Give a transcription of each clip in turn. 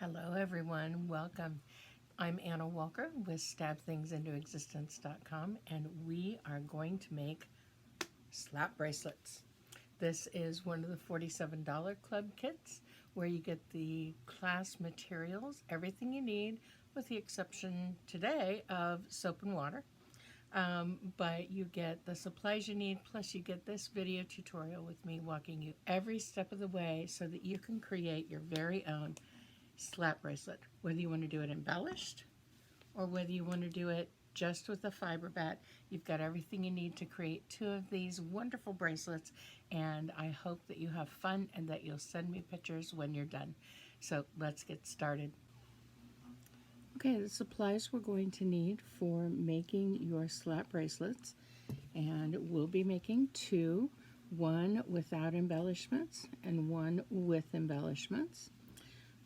Hello everyone, welcome. I'm Anna Walker with StabThingsIntoExistence.com and we are going to make slap bracelets. This is one of the $47 club kits where you get the class materials, everything you need with the exception today of soap and water. But you get the supplies you need, plus you get this video tutorial with me walking you every step of the way so that you can create your very own slap bracelet, whether you want to do it embellished or whether you want to do it just with a fiber bat. You've got everything you need to create two of these wonderful bracelets, and I hope that you have fun and that you'll send me pictures when you're done. So let's get started. Okay, the supplies we're going to need for making your slap bracelets, and we'll be making two, one without embellishments and one with embellishments.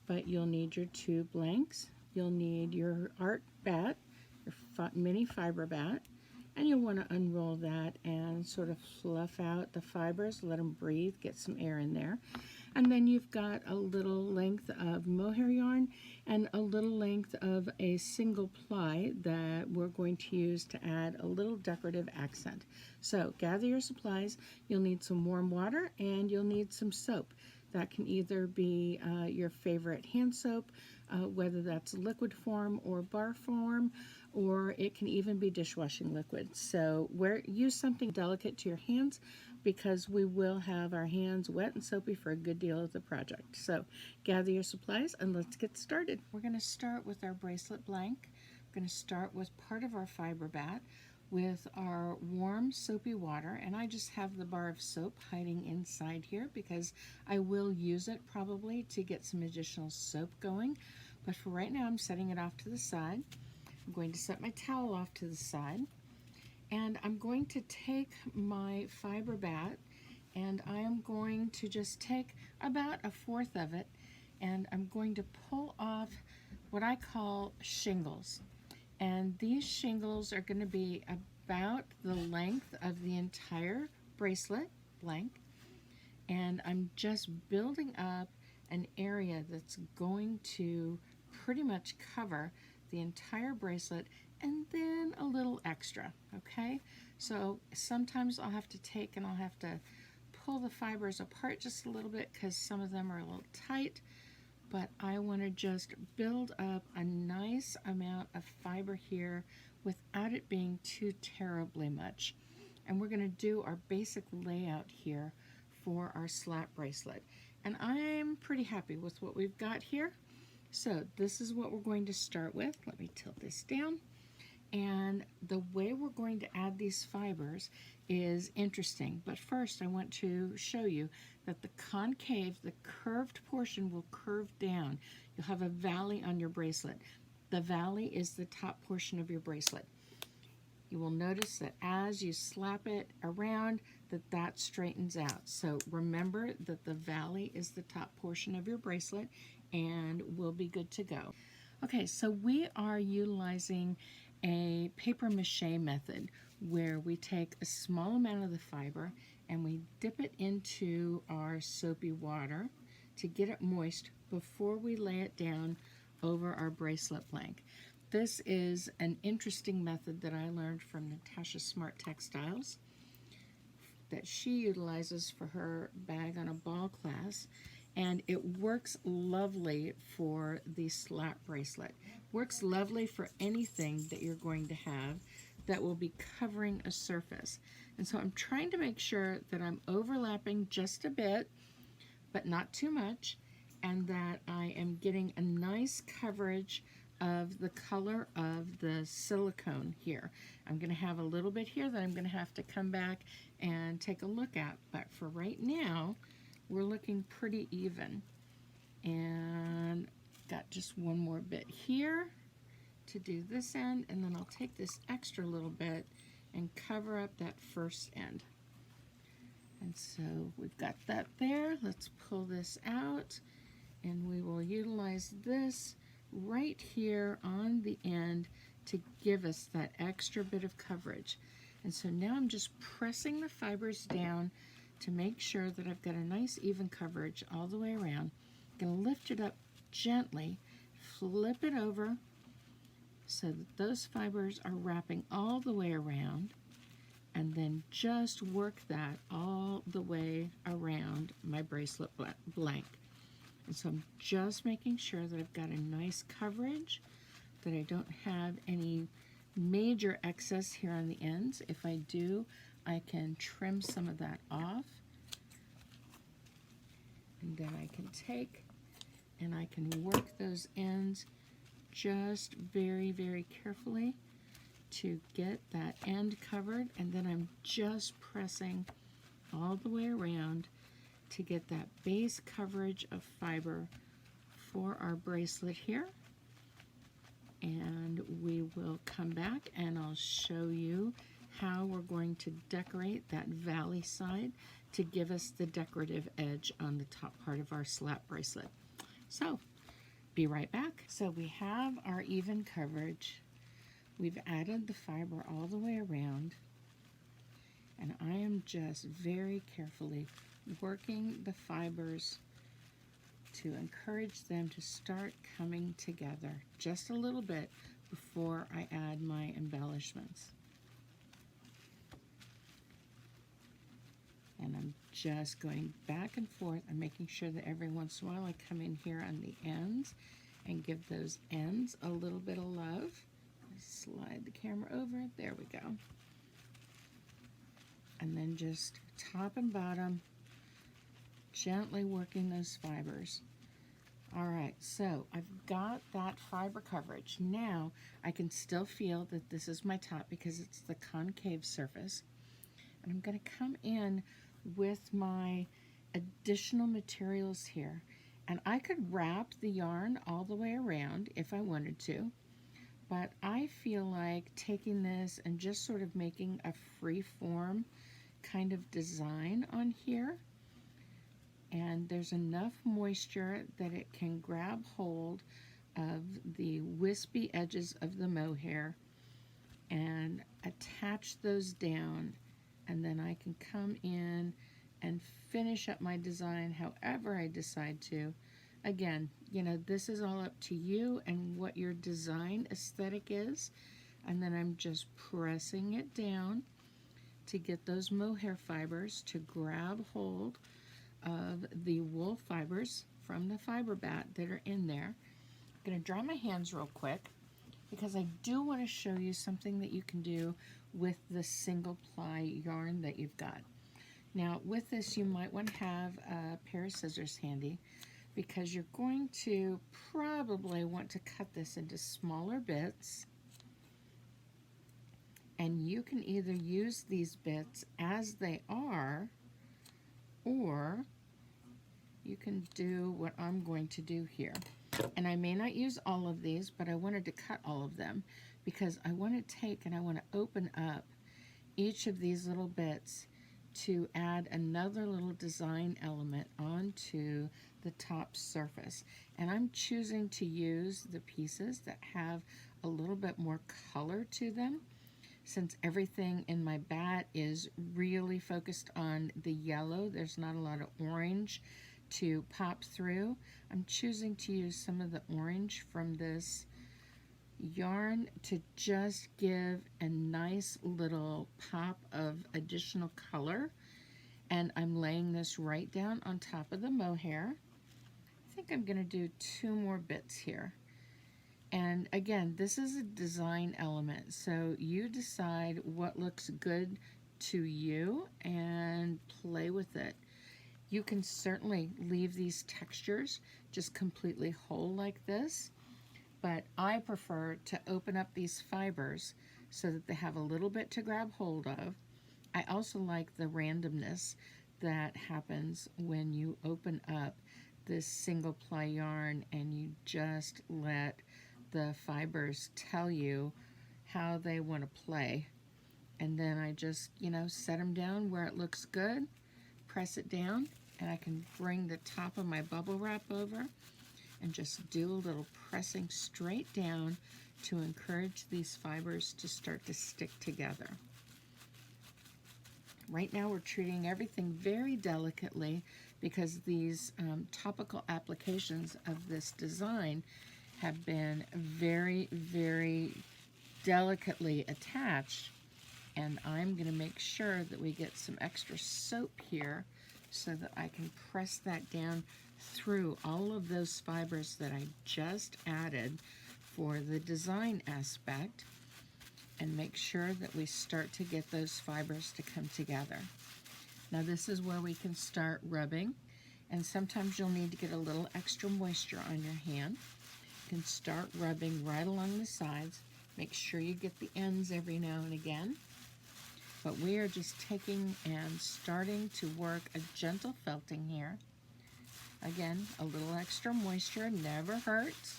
But you'll need your two blanks, you'll need your art bat, your mini fiber bat, and you'll want to unroll that and sort of fluff out the fibers, let them breathe, get some air in there. And then you've got a little length of mohair yarn and a little length of a single ply that we're going to use to add a little decorative accent. So gather your supplies. You'll need some warm water and you'll need some soap. That can either be your favorite hand soap, whether that's liquid form or bar form, or it can even be dishwashing liquid. So use something delicate to your hands because we will have our hands wet and soapy for a good deal of the project. So gather your supplies and let's get started. We're going to start with our bracelet blank. We're going to start with part of our fiber bat with our warm soapy water, and I just have the bar of soap hiding inside here because I will use it probably to get some additional soap going, but for right now I'm setting it off to the side. I'm going to set my towel off to the side, and I'm going to take my fiber bat and I am going to just take about a fourth of it, and I'm going to pull off what I call shingles. And these shingles are going to be about the length of the entire bracelet blank. And I'm just building up an area that's going to pretty much cover the entire bracelet and then a little extra, okay? So sometimes I'll have to take and I'll have to pull the fibers apart just a little bit because some of them are a little tight. But I want to just build up a nice amount of fiber here without it being too terribly much. And we're going to do our basic layout here for our slap bracelet. And I'm pretty happy with what we've got here. So this is what we're going to start with. Let me tilt this down. And the way we're going to add these fibers is interesting. But first I want to show you that the concave, the curved portion will curve down. You'll have a valley on your bracelet. The valley is the top portion of your bracelet. You will notice that as you slap it around, that straightens out. So remember that the valley is the top portion of your bracelet and we'll be good to go. Okay, so we are utilizing a paper mache method where we take a small amount of the fiber and we dip it into our soapy water to get it moist before we lay it down over our bracelet blank. This is an interesting method that I learned from Natasha Smart Textiles that she utilizes for her bag on a ball class, and it works lovely for the slap bracelet. Works lovely for anything that you're going to have that will be covering a surface. And so I'm trying to make sure that I'm overlapping just a bit, but not too much, and that I am getting a nice coverage of the color of the silicone here. I'm going to have a little bit here that I'm going to have to come back and take a look at, but for right now we're looking pretty even. And got just one more bit here to do this end, and then I'll take this extra little bit and cover up that first end. And so we've got that there. Let's pull this out, and we will utilize this right here on the end to give us that extra bit of coverage. And so now I'm just pressing the fibers down to make sure that I've got a nice even coverage all the way around. I'm going to lift it up gently flip it over so that those fibers are wrapping all the way around, and then just work that all the way around my bracelet blank. And so I'm just making sure that I've got a nice coverage, that I don't have any major excess here on the ends. If I do, I can trim some of that off. And then I can take and I can work those ends just very, very carefully to get that end covered. And then I'm just pressing all the way around to get that base coverage of fiber for our bracelet here. And we will come back and I'll show you how we're going to decorate that valley side to give us the decorative edge on the top part of our slap bracelet. So, be right back. So we have our even coverage. We've added the fiber all the way around, and I am just very carefully working the fibers to encourage them to start coming together just a little bit before I add my embellishments. And I'm just going back and forth. I'm making sure that every once in a while I come in here on the ends and give those ends a little bit of love. Slide the camera over. There we go. And then just top and bottom, gently working those fibers. All right, so I've got that fiber coverage. Now I can still feel that this is my top because it's the concave surface. And I'm going to come in with my additional materials here. And I could wrap the yarn all the way around if I wanted to. But I feel like taking this and just sort of making a free form kind of design on here. And there's enough moisture that it can grab hold of the wispy edges of the mohair and attach those down. And then I can come in and finish up my design however I decide to. Again, you know, this is all up to you and what your design aesthetic is. And then I'm just pressing it down to get those mohair fibers to grab hold of the wool fibers from the fiber bat that are in there. I'm going to dry my hands real quick because I do want to show you something that you can do with the single ply yarn that you've got. Now with this you might want to have a pair of scissors handy because you're going to probably want to cut this into smaller bits, and you can either use these bits as they are, or you can do what I'm going to do here. And I may not use all of these, but I wanted to cut all of them because I want to take and I want to open up each of these little bits to add another little design element onto the top surface. And I'm choosing to use the pieces that have a little bit more color to them. Since everything in my bat is really focused on the yellow, there's not a lot of orange to pop through. I'm choosing to use some of the orange from this yarn to just give a nice little pop of additional color. And I'm laying this right down on top of the mohair. I think I'm going to do 2 more bits here. And again, this is a design element, so you decide what looks good to you and play with it. You can certainly leave these textures just completely whole like this, but I prefer to open up these fibers so that they have a little bit to grab hold of. I also like the randomness that happens when you open up this single ply yarn and you just let the fibers tell you how they want to play. And then I just, you know, set them down where it looks good, press it down, and I can bring the top of my bubble wrap over and just do a little pressing straight down to encourage these fibers to start to stick together. Right now we're treating everything very delicately because these topical applications of this design have been very, very delicately attached, and I'm going to make sure that we get some extra soap here so that I can press that down through all of those fibers that I just added for the design aspect, and make sure that we start to get those fibers to come together. Now this is where we can start rubbing, and sometimes you'll need to get a little extra moisture on your hand. You can start rubbing right along the sides. Make sure you get the ends every now and again. But we are just taking and starting to work a gentle felting here. Again, a little extra moisture never hurts.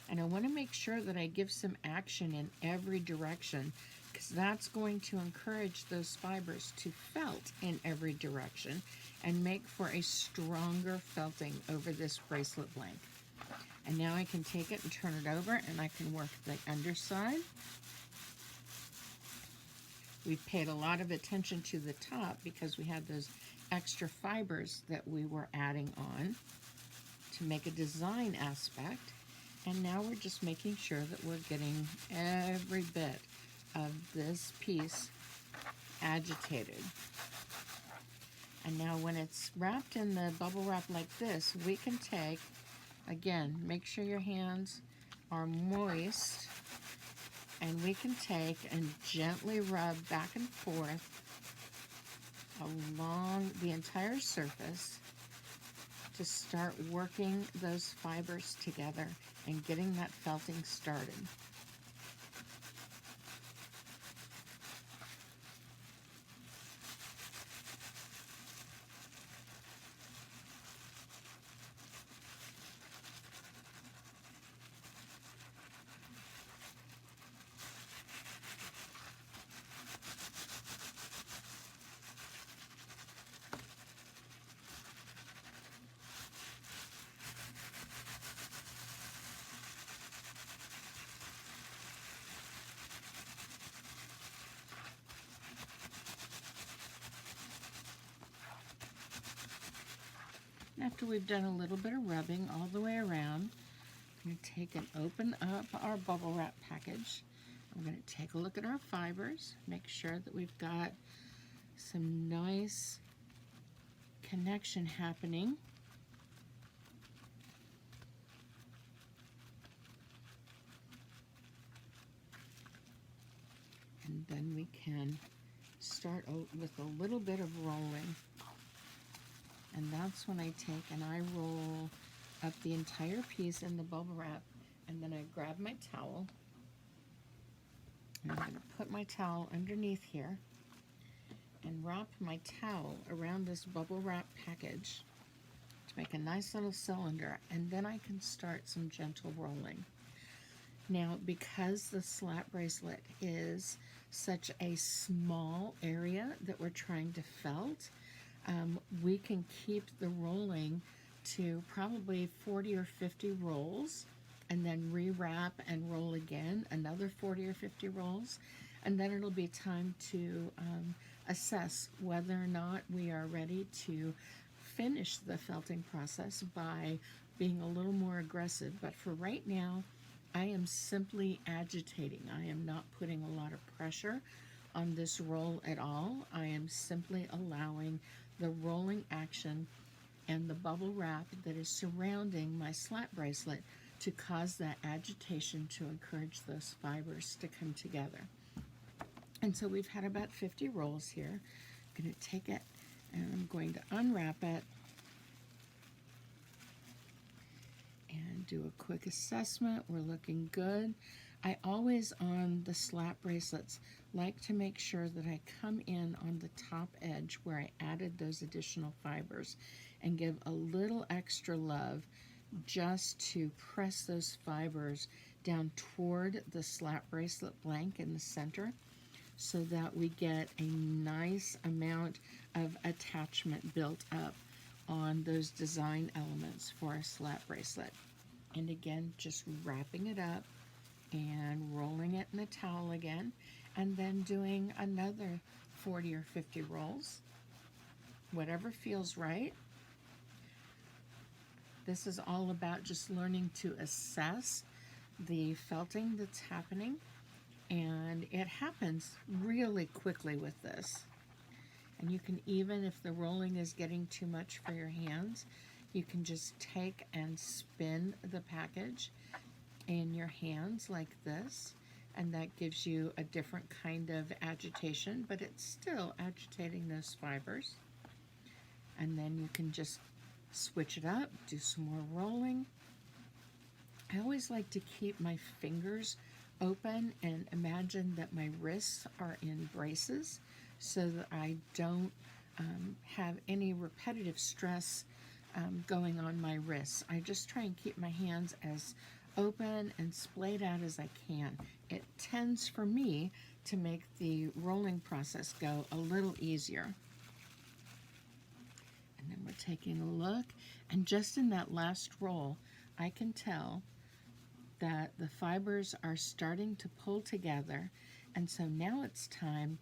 And I want to make sure that I give some action in every direction, because that's going to encourage those fibers to felt in every direction and make for a stronger felting over this bracelet blank. And now I can take it and turn it over, and I can work the underside. We've paid a lot of attention to the top because we had those extra fibers that we were adding on to make a design aspect. And now we're just making sure that we're getting every bit of this piece agitated. And now when it's wrapped in the bubble wrap like this, we can take, again, make sure your hands are moist, and we can take and gently rub back and forth along the entire surface to start working those fibers together and getting that felting started. After we've done a little bit of rubbing all the way around, I'm going to take and open up our bubble wrap package. I'm going to take a look at our fibers, make sure that we've got some nice connection happening. And then we can start with a little bit of rolling. And that's when I take and I roll up the entire piece in the bubble wrap, and then I grab my towel, and I'm going to put my towel underneath here and wrap my towel around this bubble wrap package to make a nice little cylinder, and then I can start some gentle rolling. Now, because the slap bracelet is such a small area that we're trying to felt, we can keep the rolling to probably 40 or 50 rolls, and then rewrap and roll again another 40 or 50 rolls, and then it'll be time to assess whether or not we are ready to finish the felting process by being a little more aggressive. But for right now, I am simply agitating. I am not putting a lot of pressure on this roll at all. I am simply allowing the rolling action and the bubble wrap that is surrounding my slap bracelet to cause that agitation to encourage those fibers to come together. And so we've had about 50 rolls here. I'm going to take it and I'm going to unwrap it and do a quick assessment. We're looking good. I always, on the slap bracelets, like to make sure that I come in on the top edge where I added those additional fibers and give a little extra love just to press those fibers down toward the slap bracelet blank in the center, so that we get a nice amount of attachment built up on those design elements for our slap bracelet. And again, just wrapping it up and rolling it in the towel again, and then doing another 40 or 50 rolls, whatever feels right. This is all about just learning to assess the felting that's happening, and it happens really quickly with this. And you can, even if the rolling is getting too much for your hands, you can just take and spin the package in your hands like this, and that gives you a different kind of agitation, but it's still agitating those fibers. And then you can just switch it up, do some more rolling. I always like to keep my fingers open and imagine that my wrists are in braces so that I don't have any repetitive stress going on my wrists. I just try and keep my hands as open and splayed out as I can. It tends for me to make the rolling process go a little easier. And then we're taking a look, and just in that last roll, I can tell that the fibers are starting to pull together, and so now it's time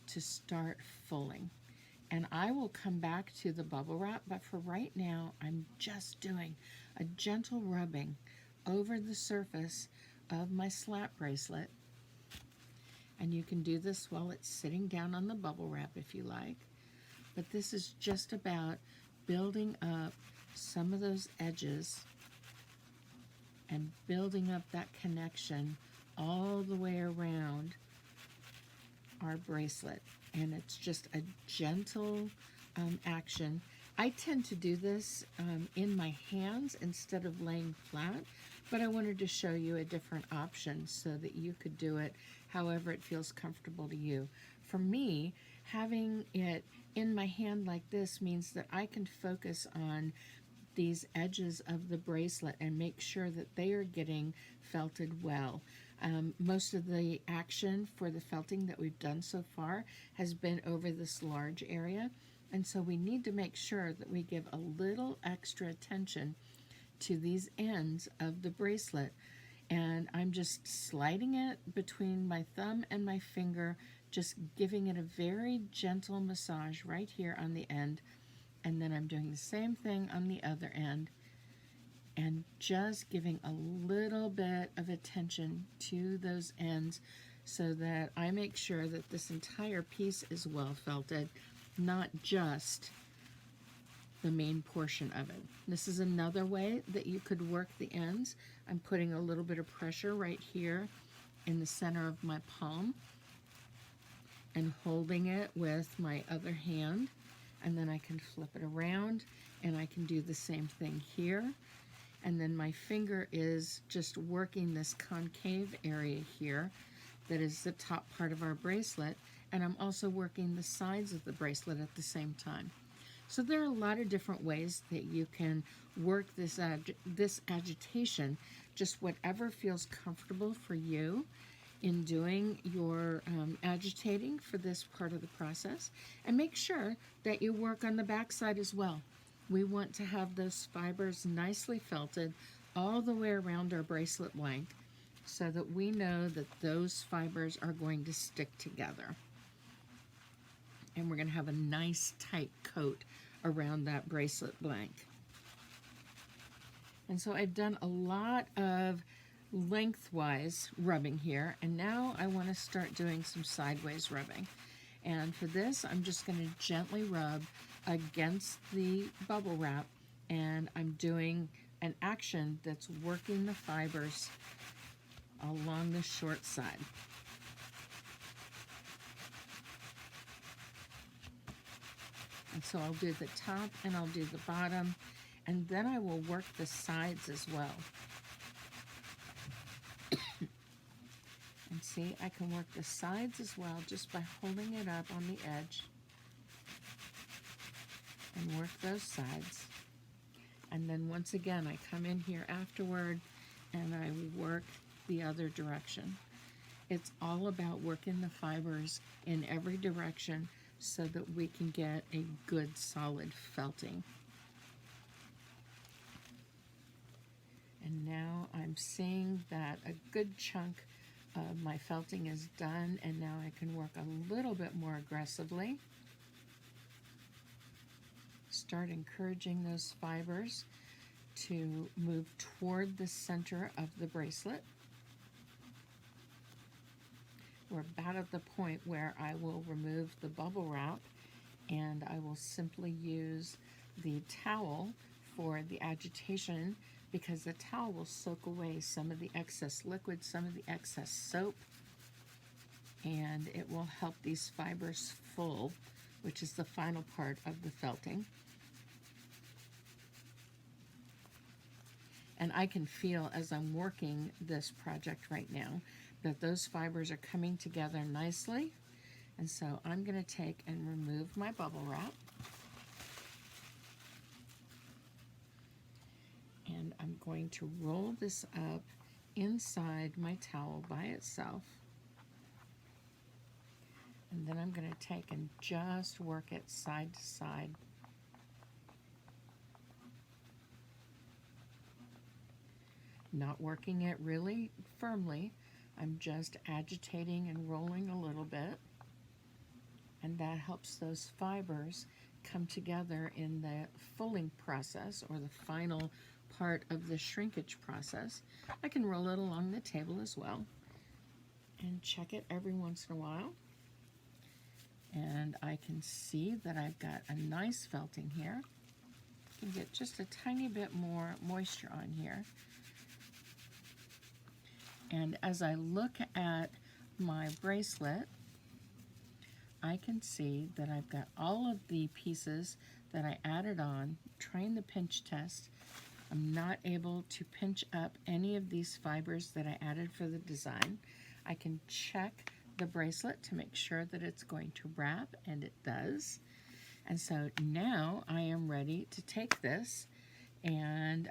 to start fulling. And I will come back to the bubble wrap, but for right now, I'm just doing a gentle rubbing over the surface of my slap bracelet. And you can do this while it's sitting down on the bubble wrap if you like. But this is just about building up some of those edges and building up that connection all the way around our bracelet. And it's just a gentle action. I tend to do this in my hands instead of laying flat, but I wanted to show you a different option so that you could do it however it feels comfortable to you. For me, having it in my hand like this means that I can focus on these edges of the bracelet and make sure that they are getting felted well. Most of the action for the felting that we've done so far has been over this large area, and so we need to make sure that we give a little extra attention to these ends of the bracelet. And I'm just sliding it between my thumb and my finger, just giving it a very gentle massage right here on the end, and then I'm doing the same thing on the other end, and just giving a little bit of attention to those ends so that I make sure that this entire piece is well felted, not just the main portion of it. This is another way that you could work the ends. I'm putting a little bit of pressure right here in the center of my palm and holding it with my other hand, and then I can flip it around and I can do the same thing here. And then my finger is just working this concave area here that is the top part of our bracelet, and I'm also working the sides of the bracelet at the same time. So there are a lot of different ways that you can work this agitation, just whatever feels comfortable for you in doing your agitating for this part of the process. And make sure that you work on the back side as well. We want to have those fibers nicely felted all the way around our bracelet blank so that we know that those fibers are going to stick together. And we're going to have a nice tight coat around that bracelet blank. And so I've done a lot of lengthwise rubbing here, and now I want to start doing some sideways rubbing. And for this, I'm just going to gently rub against the bubble wrap, and I'm doing an action that's working the fibers along the short side. And so I'll do the top and I'll do the bottom, and then I will work the sides as well. And see, I can work the sides as well just by holding it up on the edge and work those sides. And then once again, I come in here afterward and I work the other direction. It's all about working the fibers in every direction so that we can get a good solid felting. And now I'm seeing that a good chunk of my felting is done, and now I can work a little bit more aggressively. Start encouraging those fibers to move toward the center of the bracelet. We're about at the point where I will remove the bubble wrap, and I will simply use the towel for the agitation, because the towel will soak away some of the excess liquid, some of the excess soap, and it will help these fibers full, which is the final part of the felting. And I can feel as I'm working this project right now that those fibers are coming together nicely. And so I'm going to take and remove my bubble wrap. And I'm going to roll this up inside my towel by itself. And then I'm going to take and just work it side to side. Not working it really firmly. I'm just agitating and rolling a little bit. And that helps those fibers come together in the fulling process, or the final part of the shrinkage process. I can roll it along the table as well and check it every once in a while. And I can see that I've got a nice felting here. I can get just a tiny bit more moisture on here. And as I look at my bracelet, I can see that I've got all of the pieces that I added on, trying the pinch test. I'm not able to pinch up any of these fibers that I added for the design. I can check the bracelet to make sure that it's going to wrap, and it does. And so now I am ready to take this and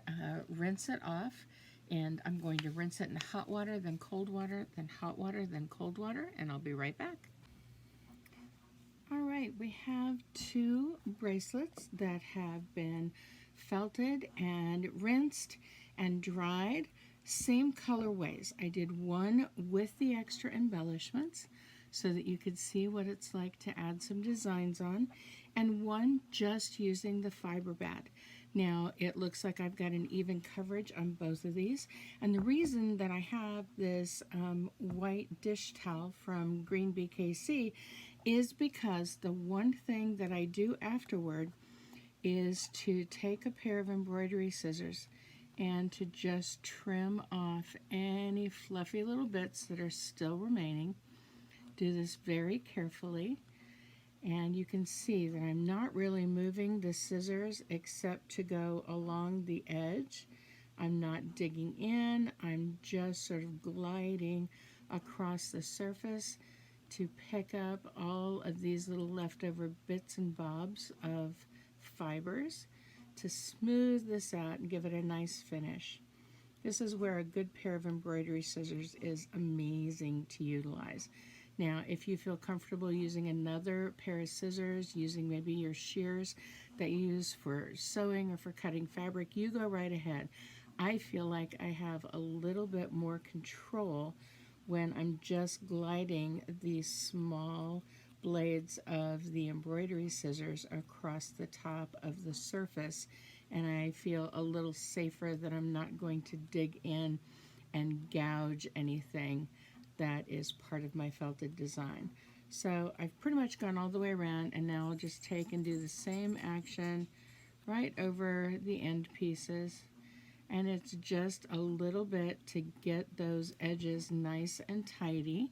rinse it off. And I'm going to rinse it in hot water, then cold water, then hot water, then cold water, and I'll be right back. All right, we have 2 bracelets that have been felted and rinsed and dried. Same colorways. I did one with the extra embellishments so that you could see what it's like to add some designs on, and one just using the fiber bat. Now, it looks like I've got an even coverage on both of these. And the reason that I have this white dish towel from Green BKC is because the one thing that I do afterward is to take a pair of embroidery scissors and to just trim off any fluffy little bits that are still remaining. Do this very carefully. And you can see that I'm not really moving the scissors except to go along the edge. I'm not digging in. I'm just sort of gliding across the surface to pick up all of these little leftover bits and bobs of fibers to smooth this out and give it a nice finish. This is where a good pair of embroidery scissors is amazing to utilize. Now, if you feel comfortable using another pair of scissors, using maybe your shears that you use for sewing or for cutting fabric, you go right ahead. I feel like I have a little bit more control when I'm just gliding these small blades of the embroidery scissors across the top of the surface, and I feel a little safer that I'm not going to dig in and gouge anything that is part of my felted design. So I've pretty much gone all the way around, and now I'll just take and do the same action right over the end pieces. And it's just a little bit to get those edges nice and tidy.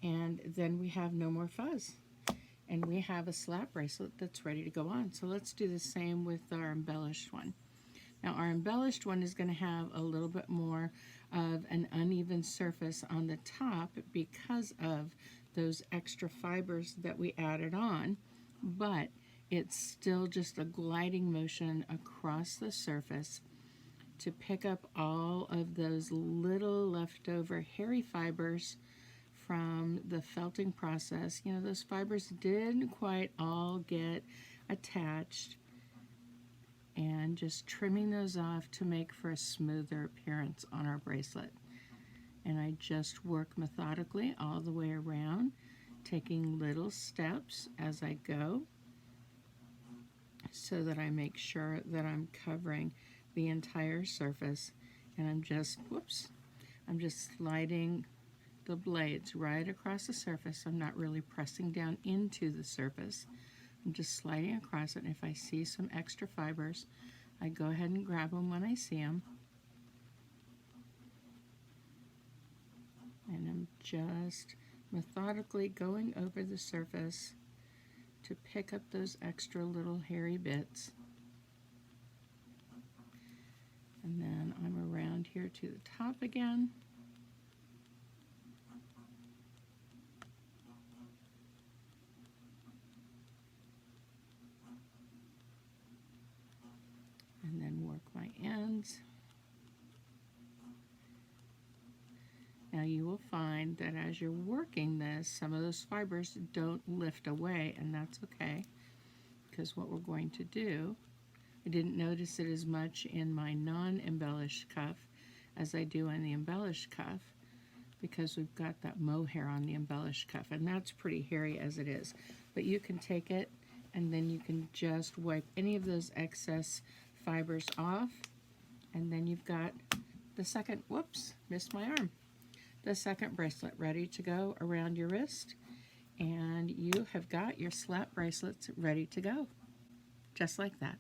And then we have no more fuzz. And we have a slap bracelet that's ready to go on. So let's do the same with our embellished one. Now, our embellished one is going to have a little bit more of an uneven surface on the top because of those extra fibers that we added on, but it's still just a gliding motion across the surface to pick up all of those little leftover hairy fibers from the felting process. You know, those fibers didn't quite all get attached, and just trimming those off to make for a smoother appearance on our bracelet. And I just work methodically all the way around, taking little steps as I go, so that I make sure that I'm covering the entire surface, and I'm just sliding the blades right across the surface. I'm not really pressing down into the surface. I'm just sliding across it, and if I see some extra fibers, I go ahead and grab them when I see them. And I'm just methodically going over the surface to pick up those extra little hairy bits. And then I'm around here to the top again. And then work my ends. Now you will find that as you're working this, some of those fibers don't lift away, and that's okay, because what we're going to do, I didn't notice it as much in my non-embellished cuff as I do on the embellished cuff, because we've got that mohair on the embellished cuff, and that's pretty hairy as it is. But you can take it, and then you can just wipe any of those excess fibers off, and then you've got the second, whoops, missed my arm, the second bracelet ready to go around your wrist, and you have got your slap bracelets ready to go, just like that.